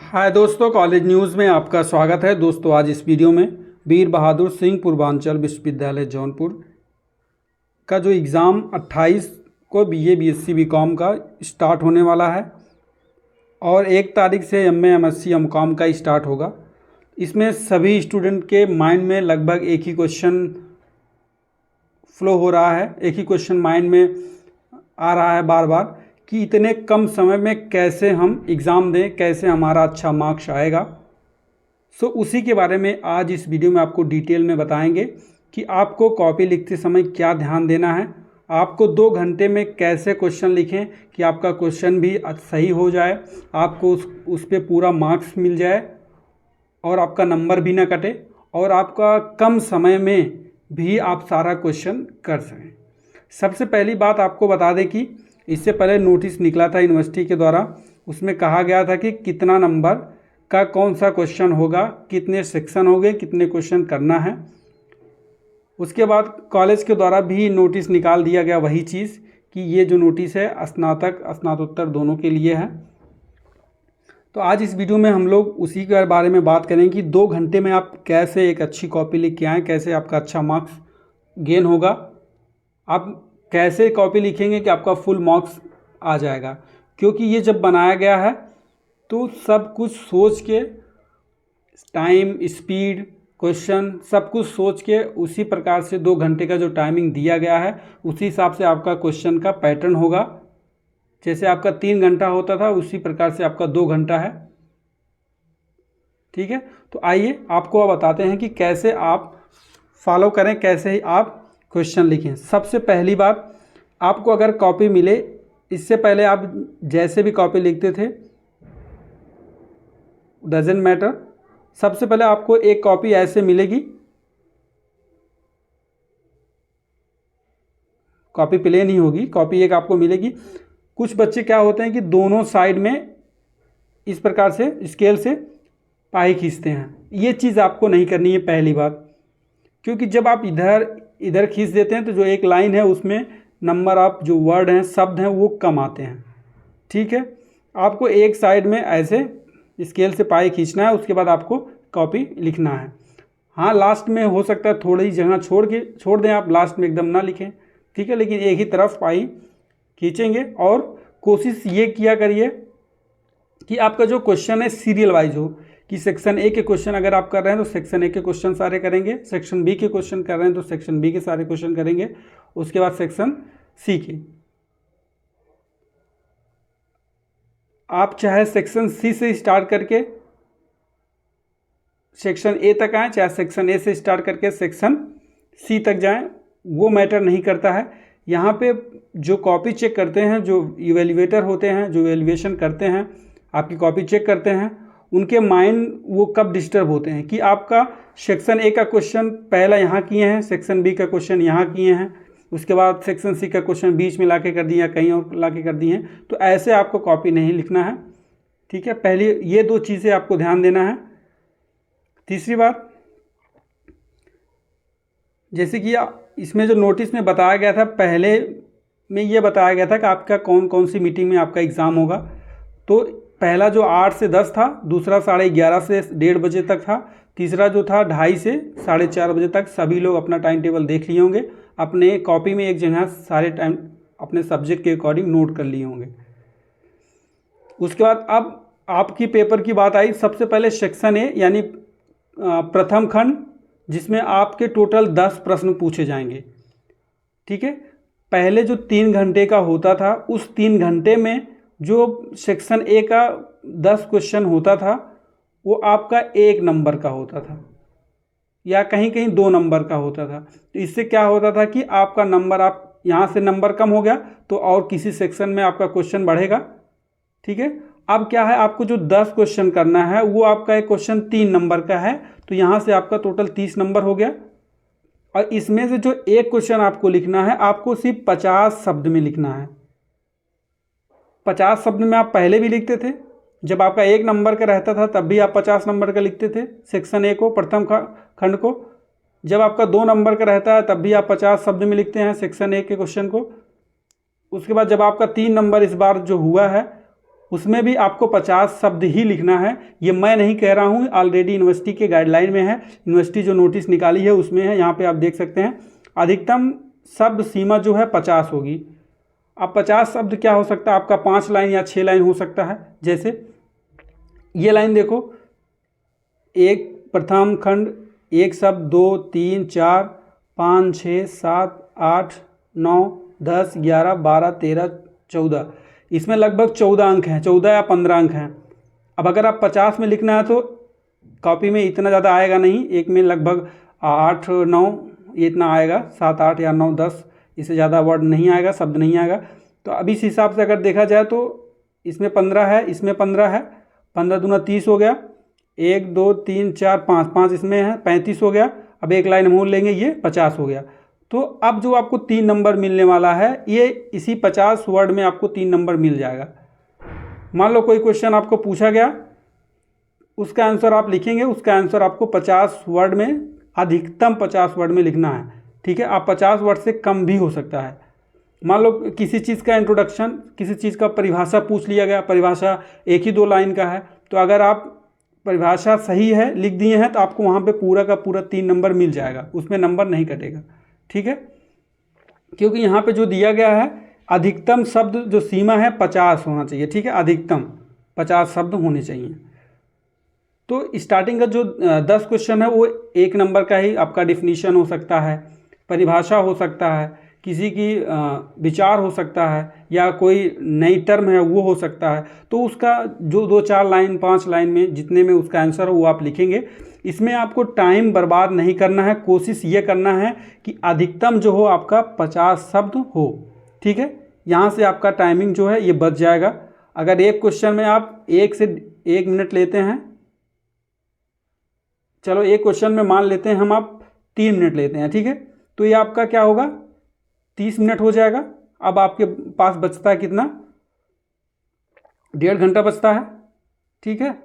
हाय दोस्तों, college news में आपका स्वागत है। दोस्तों आज इस वीडियो में वीर बहादुर सिंह पूर्वांचल विश्वविद्यालय जौनपुर का जो एग्ज़ाम 28 को बीए बीएससी बीकॉम का स्टार्ट होने वाला है और 1 तारीख से एमए एमएससी एमकॉम का स्टार्ट होगा। इसमें सभी स्टूडेंट के माइंड में लगभग एक ही क्वेश्चन फ्लो हो रहा है, एक ही क्वेश्चन माइंड में आ रहा है बार बार कि इतने कम समय में कैसे हम एग्ज़ाम दें, कैसे हमारा अच्छा मार्क्स आएगा। उसी के बारे में आज इस वीडियो में आपको डिटेल में बताएंगे कि आपको कॉपी लिखते समय क्या ध्यान देना है, आपको 2 घंटे में कैसे क्वेश्चन लिखें कि आपका क्वेश्चन भी सही हो जाए, आपको उस पर पूरा मार्क्स मिल जाए और आपका नंबर भी ना कटे और आपका कम समय में भी आप सारा क्वेश्चन कर सकें। सबसे पहली बात आपको बता दें कि इससे पहले नोटिस निकला था यूनिवर्सिटी के द्वारा, उसमें कहा गया था कि कितना नंबर का कौन सा क्वेश्चन होगा, कितने सेक्शन होंगे, कितने क्वेश्चन करना है। उसके बाद कॉलेज के द्वारा भी नोटिस निकाल दिया गया वही चीज़ कि ये जो नोटिस है स्नातक स्नातकोत्तर दोनों के लिए है। तो आज इस वीडियो में हम लोग उसी के बारे में बात करेंगे कि 2 घंटे में आप कैसे एक अच्छी कॉपी लिख के आएँ, कैसे आपका अच्छा मार्क्स गेन होगा, आप कैसे कॉपी लिखेंगे कि आपका फुल मार्क्स आ जाएगा। क्योंकि ये जब बनाया गया है तो सब कुछ सोच के, टाइम, स्पीड, क्वेश्चन सब कुछ सोच के उसी प्रकार से 2 घंटे का जो टाइमिंग दिया गया है उसी हिसाब से आपका क्वेश्चन का पैटर्न होगा। जैसे आपका 3 घंटा होता था उसी प्रकार से आपका 2 घंटा है। ठीक है, तो आइए आपको अब बताते हैं कि कैसे आप फॉलो करें, कैसे ही आप क्वेश्चन लिखें। सबसे पहली बात, आपको अगर कॉपी मिले, इससे पहले आप जैसे भी कॉपी लिखते थे डजेंट मैटर, सबसे पहले आपको एक कॉपी ऐसे मिलेगी, कॉपी प्लेन ही होगी, कॉपी एक आपको मिलेगी। कुछ बच्चे क्या होते हैं कि दोनों साइड में इस प्रकार से स्केल से पाई खींचते हैं, ये चीज़ आपको नहीं करनी है पहली बात। क्योंकि जब आप इधर खींच देते हैं तो जो एक लाइन है उसमें नंबर ऑफ जो वर्ड हैं, शब्द हैं, वो कम आते हैं। ठीक है, आपको एक साइड में ऐसे स्केल से पाई खींचना है, उसके बाद आपको कॉपी लिखना है। हाँ, लास्ट में हो सकता है थोड़ी जगह छोड़ दें आप, लास्ट में एकदम ना लिखें, ठीक है, लेकिन एक ही तरफ पाई खींचेंगे। और कोशिश ये किया करिए कि आपका जो क्वेश्चन है सीरियल वाइज हो, कि सेक्शन ए के क्वेश्चन अगर आप कर रहे हैं तो सेक्शन ए के क्वेश्चन सारे करेंगे, सेक्शन बी के क्वेश्चन कर रहे हैं तो सेक्शन बी के सारे क्वेश्चन करेंगे, उसके बाद सेक्शन सी के। आप चाहे सेक्शन सी से स्टार्ट करके सेक्शन ए तक आएँ, चाहे सेक्शन ए से स्टार्ट करके सेक्शन सी तक जाएं, वो मैटर नहीं करता है। यहाँ पे जो कॉपी चेक करते हैं, जो इवेल्युएटर होते हैं, जो इवेल्युएशन करते हैं, आपकी कॉपी चेक करते हैं, उनके माइंड वो कब डिस्टर्ब होते हैं कि आपका सेक्शन ए का क्वेश्चन पहला यहाँ किए हैं, सेक्शन बी का क्वेश्चन यहाँ किए हैं, उसके बाद सेक्शन सी का क्वेश्चन बीच में लाके कर दिए या कहीं और लाके कर दिए हैं। तो ऐसे आपको कॉपी नहीं लिखना है। ठीक है, पहले ये 2 चीज़ें आपको ध्यान देना है। तीसरी बात, जैसे कि इसमें जो नोटिस में बताया गया था, पहले में ये बताया गया था कि आपका कौन कौन सी मीटिंग में आपका एग्ज़ाम होगा। तो पहला जो 8 से 10 था, दूसरा 11:30 से 1:30 बजे तक था, तीसरा जो था 2:30 से 4:30 बजे तक। सभी लोग अपना टाइम टेबल देख लिए होंगे, अपने कॉपी में एक जगह सारे टाइम अपने सब्जेक्ट के अकॉर्डिंग नोट कर लिए होंगे। उसके बाद अब आपकी पेपर की बात आई। सबसे पहले सेक्शन ए यानी प्रथम खंड, जिसमें आपके टोटल 10 प्रश्न पूछे जाएंगे। ठीक है, पहले जो 3 घंटे का होता था, उस 3 घंटे में जो सेक्शन ए का 10 क्वेश्चन होता था वो आपका 1 नंबर का होता था या कहीं कहीं 2 नंबर का होता था। तो इससे क्या होता था कि आपका नंबर, आप यहाँ से नंबर कम हो गया तो और किसी सेक्शन में आपका क्वेश्चन बढ़ेगा। ठीक है, अब क्या है, आपको जो 10 क्वेश्चन करना है वो आपका एक क्वेश्चन 3 नंबर का है, तो यहाँ से आपका टोटल 30 नंबर हो गया। और इसमें से जो एक क्वेश्चन आपको लिखना है, आपको सिर्फ 50 शब्द में लिखना है। 50 शब्द में आप पहले भी लिखते थे, जब आपका 1 नंबर का रहता था तब भी आप 50 नंबर का लिखते थे सेक्शन ए को, प्रथम खंड को। जब आपका 2 नंबर का रहता है तब भी आप 50 शब्द में लिखते हैं सेक्शन ए के क्वेश्चन को। उसके बाद जब आपका 3 नंबर इस बार जो हुआ है उसमें भी आपको 50 शब्द ही लिखना है। ये मैं नहीं कह रहा हूँ, ऑलरेडी यूनिवर्सिटी के गाइडलाइन में है, यूनिवर्सिटी जो नोटिस निकाली है उसमें है। यहाँ पे आप देख सकते हैं अधिकतम शब्द सीमा जो है 50 होगी। अब 50 शब्द क्या हो सकता है आपका, 5 लाइन या 6 लाइन हो सकता है। जैसे ये लाइन देखो, एक प्रथम खंड, एक शब्द, 2 3 4 5 6 7 8 9 10 11 12 13 14, इसमें लगभग 14 अंक हैं, 14 या 15 अंक हैं। अब अगर आप 50 में लिखना है तो कॉपी में इतना ज़्यादा आएगा नहीं, एक में लगभग 8 9 ये इतना आएगा, 7 8 या 9 10, इससे ज़्यादा वर्ड नहीं आएगा, शब्द नहीं आएगा। तो अब इस हिसाब से अगर देखा जाए तो इसमें 15 है, इसमें 15 है, 15 दूना 30 हो गया, 1 2 3 4 5 5 इसमें है, 35 हो गया। अब एक लाइन मोड़ लेंगे, ये 50 हो गया। तो अब जो आपको 3 नंबर मिलने वाला है, ये इसी 50 वर्ड में आपको 3 नंबर मिल जाएगा। मान लो कोई क्वेश्चन आपको पूछा गया, उसका आंसर आप लिखेंगे, उसका आंसर आपको 50 वर्ड में, अधिकतम 50 वर्ड में लिखना है। ठीक है, आप 50 वर्ड से कम भी हो सकता है। मान लो किसी चीज़ का इंट्रोडक्शन, किसी चीज़ का परिभाषा पूछ लिया गया, परिभाषा 1 ही 2 लाइन का है, तो अगर आप परिभाषा सही है लिख दिए हैं तो आपको वहाँ पे पूरा का पूरा 3 नंबर मिल जाएगा, उसमें नंबर नहीं कटेगा। ठीक है, क्योंकि यहाँ पे जो दिया गया है अधिकतम शब्द जो सीमा है 50 होना चाहिए। ठीक है, अधिकतम 50 शब्द होने चाहिए। तो स्टार्टिंग का जो 10 क्वेश्चन है वो 1 नंबर का ही आपका डिफिनीशन हो सकता है, परिभाषा हो सकता है, किसी की विचार हो सकता है, या कोई नई टर्म है वो हो सकता है। तो उसका जो 2 4 लाइन 5 लाइन में जितने में उसका आंसर हो वो आप लिखेंगे। इसमें आपको टाइम बर्बाद नहीं करना है, कोशिश ये करना है कि अधिकतम जो हो आपका 50 शब्द हो। ठीक है, यहाँ से आपका टाइमिंग जो है ये बच जाएगा। अगर एक क्वेश्चन में आप 1 से 1 मिनट लेते हैं, चलो एक क्वेश्चन में मान लेते हैं हम आप 3 मिनट लेते हैं, ठीक है, तो ये आपका क्या होगा 30 मिनट हो जाएगा। अब आपके पास बचता है कितना, 1.5 घंटा बचता है। ठीक है,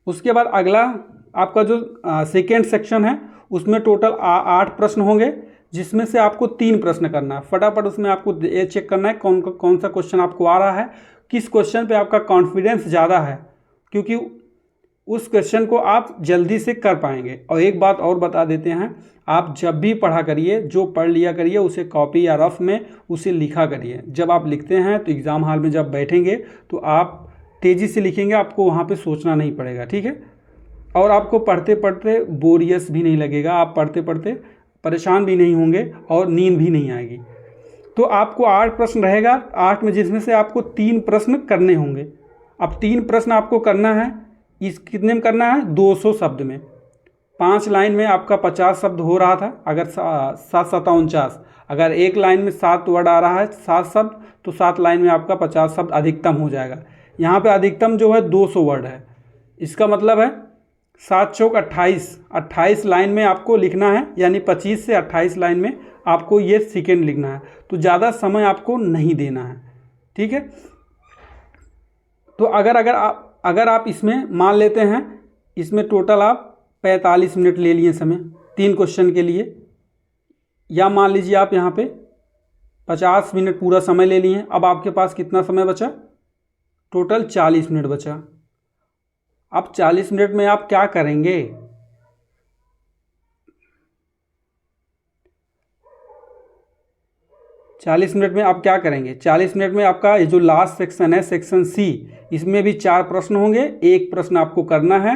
उसके बाद अगला आपका जो सेकेंड सेक्शन है उसमें टोटल 8 प्रश्न होंगे, जिसमें से आपको 3 प्रश्न करना है। फटाफट उसमें आपको ये चेक करना है कौन सा क्वेश्चन आपको आ रहा है, किस क्वेश्चन पे आपका कॉन्फिडेंस ज़्यादा है, क्योंकि उस क्वेश्चन को आप जल्दी से कर पाएंगे। और एक बात और बता देते हैं, आप जब भी पढ़ा करिए, जो पढ़ लिया करिए उसे कॉपी या रफ में उसे लिखा करिए। जब आप लिखते हैं तो एग्ज़ाम हॉल में जब बैठेंगे तो आप तेज़ी से लिखेंगे, आपको वहाँ पे सोचना नहीं पड़ेगा। ठीक है, और आपको पढ़ते पढ़ते बोरियस भी नहीं लगेगा, आप पढ़ते पढ़ते परेशान भी नहीं होंगे और नींद भी नहीं आएगी। तो आपको 8 प्रश्न रहेगा, 8 में जिसमें से आपको 3 प्रश्न करने होंगे। अब 3 प्रश्न आपको करना है, इस कितने में करना है, 200 शब्द में। 5 लाइन में आपका 50 शब्द हो रहा था, अगर 7 7 49, अगर एक लाइन में 7 वर्ड आ रहा है 7 शब्द, तो 7 लाइन में आपका 50 शब्द अधिकतम हो जाएगा। यहाँ पे अधिकतम जो है 200 वर्ड है, इसका मतलब है 7 चौक 28 लाइन में आपको लिखना है, यानी 25 से 28 लाइन में आपको ये सेकेंड लिखना है। तो ज़्यादा समय आपको नहीं देना है। ठीक है, तो अगर आप इसमें मान लेते हैं, इसमें टोटल आप 45 मिनट ले लिए समय 3 क्वेश्चन के लिए, या मान लीजिए आप यहाँ पे 50 मिनट पूरा समय ले लिए। अब आपके पास कितना समय बचा, टोटल 40 मिनट बचा। अब 40 मिनट में आप क्या करेंगे, चालीस मिनट में आप क्या करेंगे, 40 मिनट में आपका ये जो लास्ट सेक्शन है, सेक्शन सी, इसमें भी 4 प्रश्न होंगे। एक प्रश्न आपको करना है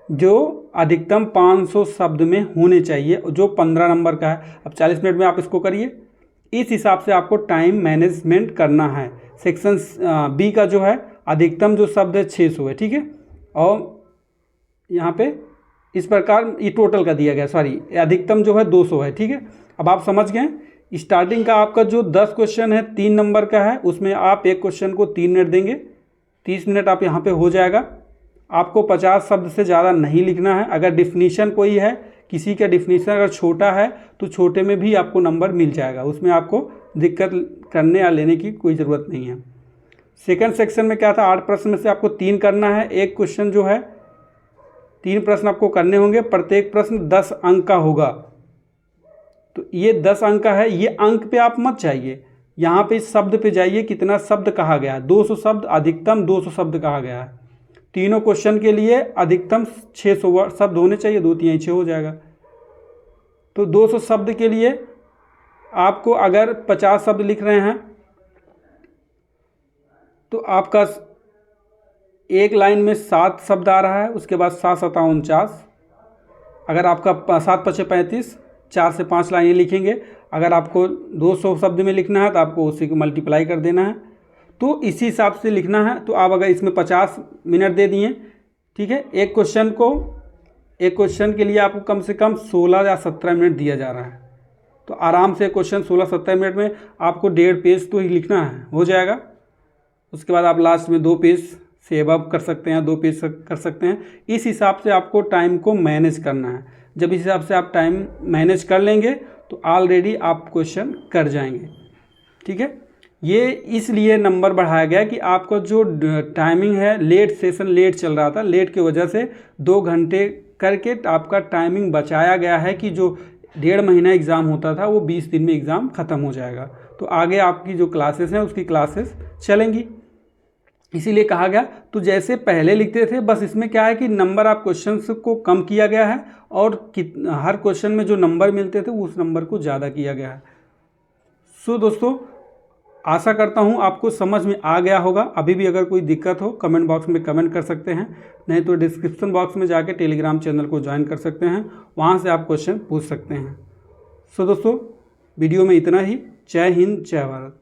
जो अधिकतम 500 शब्द में होने चाहिए, जो 15 नंबर का है। अब 40 मिनट में आप इसको करिए, इस हिसाब से आपको टाइम मैनेजमेंट करना है। सेक्शन बी का जो है अधिकतम जो शब्द है 600 है। ठीक है, और यहाँ पे इस प्रकार ये टोटल का दिया गया, सॉरी अधिकतम जो है 200 है। ठीक है, अब आप समझ गए। स्टार्टिंग का आपका जो 10 क्वेश्चन है 3 नंबर का है, उसमें आप एक क्वेश्चन को 3 मिनट देंगे, 30 मिनट आप यहाँ पे हो जाएगा। आपको 50 शब्द से ज़्यादा नहीं लिखना है। अगर डिफिनीशन कोई है, किसी का डिफिनीशन अगर छोटा है तो छोटे में भी आपको नंबर मिल जाएगा, उसमें आपको दिक्कत करने या लेने की कोई ज़रूरत नहीं है। सेकंड सेक्शन में क्या था, 8 प्रश्न में से आपको 3 करना है। एक क्वेश्चन जो है 3 प्रश्न आपको करने होंगे, प्रत्येक प्रश्न 10 अंक का होगा। तो ये 10 अंक का है, ये अंक पे आप मत जाइए, यहाँ पे इस शब्द पे जाइए, कितना शब्द कहा गया है, 200 शब्द, अधिकतम 200 शब्द कहा गया है। तीनों क्वेश्चन के लिए अधिकतम 600 शब्द होने चाहिए, 2 3 6 हो जाएगा। तो 200 शब्द के लिए आपको अगर 50 शब्द लिख रहे हैं तो आपका एक लाइन में 7 शब्द आ रहा है, उसके बाद 7 7 49, अगर आपका 7 5 35, 4 से 5 लाइनें लिखेंगे। अगर आपको 200 शब्द में लिखना है तो आपको उसी को मल्टीप्लाई कर देना है, तो इसी हिसाब से लिखना है। तो आप अगर इसमें 50 मिनट दे दिए, ठीक है, एक क्वेश्चन के लिए आपको कम से कम 16 या 17 मिनट दिया जा रहा है। तो आराम से क्वेश्चन 16-17 मिनट में आपको 1.5 पेज तो ही लिखना है, हो जाएगा। उसके बाद आप लास्ट में 2 पेज से अबव कर सकते हैं, 2 पेज कर सकते हैं। इस हिसाब से आपको टाइम को मैनेज करना है। जब इस हिसाब से आप टाइम मैनेज कर लेंगे तो ऑलरेडी आप क्वेश्चन कर जाएंगे, ठीक है। ये इसलिए नंबर बढ़ाया गया कि आपका जो टाइमिंग है, लेट सेशन लेट चल रहा था, लेट की वजह से 2 घंटे करके आपका टाइमिंग बचाया गया है कि जो 1.5 महीना एग्ज़ाम होता था वो 20 दिन में एग्ज़ाम ख़त्म हो जाएगा। तो आगे आपकी जो क्लासेस हैं उसकी क्लासेस चलेंगी, इसीलिए कहा गया। तो जैसे पहले लिखते थे, बस इसमें क्या है कि नंबर ऑफ क्वेश्चंस को कम किया गया है और हर क्वेश्चन में जो नंबर मिलते थे उस नंबर को ज़्यादा किया गया है। सो दोस्तों, आशा करता हूँ आपको समझ में आ गया होगा। अभी भी अगर कोई दिक्कत हो कमेंट बॉक्स में कमेंट कर सकते हैं, नहीं तो डिस्क्रिप्शन बॉक्स में जाके टेलीग्राम चैनल को ज्वाइन कर सकते हैं, वहाँ से आप क्वेश्चन पूछ सकते हैं। सो दोस्तों, वीडियो में इतना ही। जय हिंद, जय भारत।